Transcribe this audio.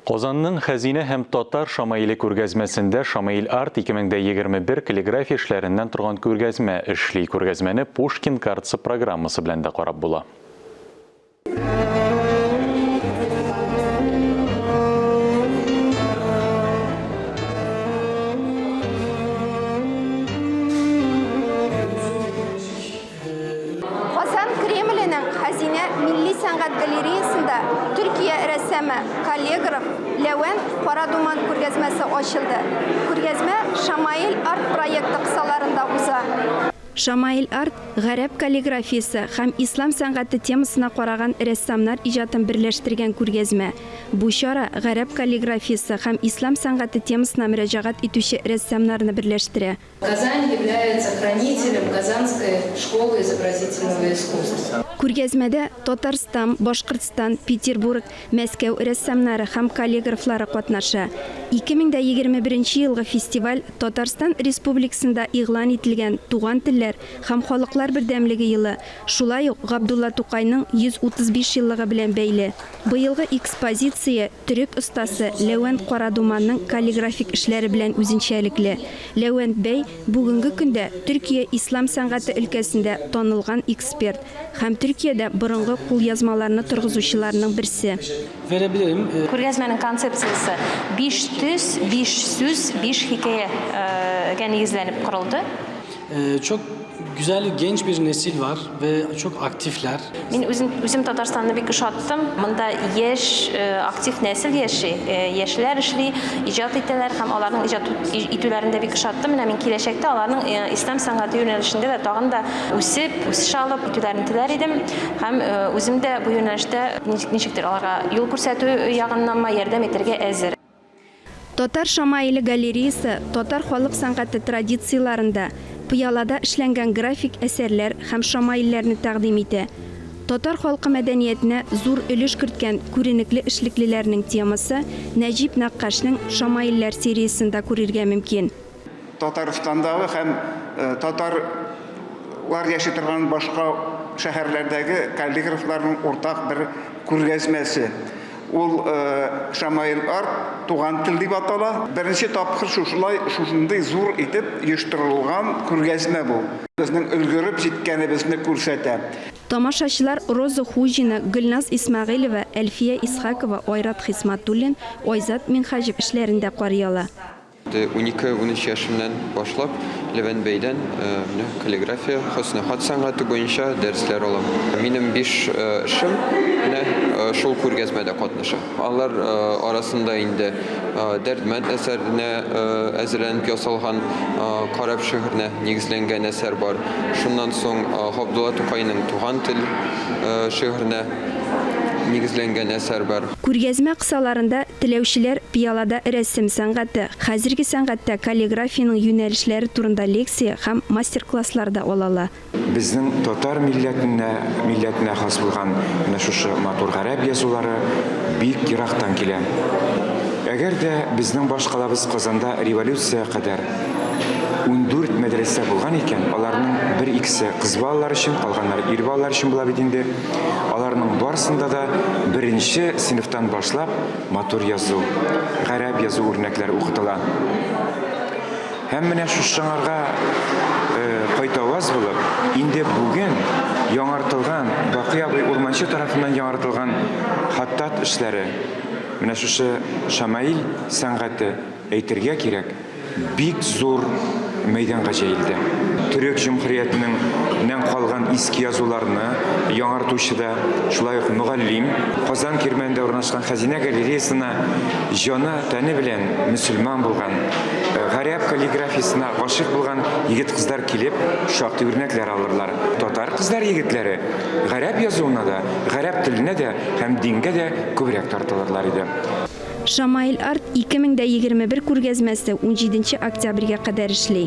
Qozanның Xəzinə һәм Татар Шамаиле күргәзмәсендә Шамаил Арт 2021 каллиграфия эшләреннән торган күргәзмә эшли. Күргәзмәне Пушкин картасы программасы белән дә карап була. Xəzinə Milli Sənət Qalereyasında Türkiyə rəssamı, kalligraf Levent Qaraduman күргәзмәсе açıldı. Күргәзмә Шамаил Арт проекты кысаларында уза. Шамаил Арт гарәп каллиграфиясе һәм ислам сәнгате темасына караган рәссамнар иҗатын берләштергән күргәзмә. Бу чара гарәп каллиграфиясе һәм ислам сәнгате темасына мөрәҗәгать итүче рәссамнарны берләштерә. Казань является хранителем Казанской школы изобразительного искусства. Күргәзмәдә Татарстан, Башкортстан, Петербург, Мәскәү рәссамнары һәм каллиграфлары катнаша. 2021 елгы фестиваль Татарстан Республикасында игълан ителгән Туган телләр һәм халыклар бердәмлеге елы, шулай ук Габдулла Тукайның 135 еллыгы белән бәйле. Быелгы экспозиция төрек остасы Левент Карадуманның каллиграфик эшләре белән үзенчәлекле. Левент бәй бүгенге көндә Төркия ислам сәнгате өлкәсендә танылган эксперт һәм Төркиядә борынгы кулъязмаларны торгызучыларның берсе. Күргәзмәнең концепциясе 5 төс, 5 сүз, 5 hikayəyə nigezlənib kuruldu. Çok güzel genç bir nesil var ve çok aktifler. Мен үзем Татарстанны бик ошаттым. Монда яшь, актив нәсел яшьләр эшли, иҗат итәләр һәм аларның иҗат итүләрендә бик ошаттым. Менә мин киләчәктә аларның ислам сәнгате юнәлешендә дә тагын да үсеш алып итүләрен теләр идем. Һәм үзем дә бу юнәлештә ничектер аларга юл күрсәтү ягыннан ярдәм итәргә әзер. Татар Шамаиле галереясы татар халык сәнгате традицияларында пыялада эшләнгән график әсәрләр һәм шамаилләрне тәкъдим итә. Татар халкы мәдәниятенә зур өлеш керткән күренекле эшлеклеләрнең темасы Нәҗип Нәккашның Шамаилләр сериясендә күрергә мөмкин. Татарстандагы һәм татарлар яши торган башка шәһәрләрдәге каллиграфларның уртак бер күргәзмәсе. Ул Шамаил Арт туган тел дип атала. Беренче тапкыр шушындай зур итеп оештырылган күргәзмә бу. Безнең өлгереп җиткәнебезне күрсәтә. Тамашачылар Роза Хужина, Гөлназ Исмәгыйлова, Әлфия Исхакова, Айрат Хисматуллин, Айзат Минхаҗев эшләрендә карый. 12-13 yaşımdan başlap Levent Bey'den kaligrafiya, husn hat sanatı boyunca dersler alam. Benim 5 işim şol күргәзмәдә катнаша. Алар арасында инде Дәрдмәнд әсәренә әзерләнеп ясалган Карап шигыренә нигезләнгән әсәр бар. Шуннан соң Габдулла Тукайның Туган тел шигыренә нигезләнгән әсәр бар. Күргәзмә кысаларында теләүчеләр пыялада рәсем сәнгате, хәзерге сәнгатьтә каллиграфияның юнәлешләре турында лекция һәм мастер-класслар да алалар. Безнең татар милләтенә хас булган шушы матур гарәп язулары бик ерактан килә. Әгәр дә безнең башкалабыз Казанда революция кадәр 14 мәдрәсә булган икән, аларның 1-2 кыз балалар өчен, калганнары ир балалар өчен була бит инде. Аларның барысында да беренче сыйныфтан башлап матур язу, гарәп язу үрнәкләре укытыла. Һәм менә шушы шаңарга кайтаваз булып, инде бүген яңартылган Бакый абый Урманчы тарафыннан яңартылган хаттат эшләре, менә шушы Шамаил сәнгате әйтергә кирәк, бик зур мәйданга җәелде. Төрек җумһуриятенең калган иске язуларны яңартучыда, шулай ук мөгаллим, Казан Кирмәндә урнашкан Хәзинә галереясына җаны тәне белән мөселман булган, гарәп каллиграфиясына гашык булган егет-кызлар килеп, шактый үрнәкләр алырлар. Татар кызлар егетләре гарәп язуына да, гарәп теленә дә һәм дингә дә күбрәк тартылырлар иде. Шамаил Арт 2021 күргәзмәсе 17 октябрьгә кадәр эшли.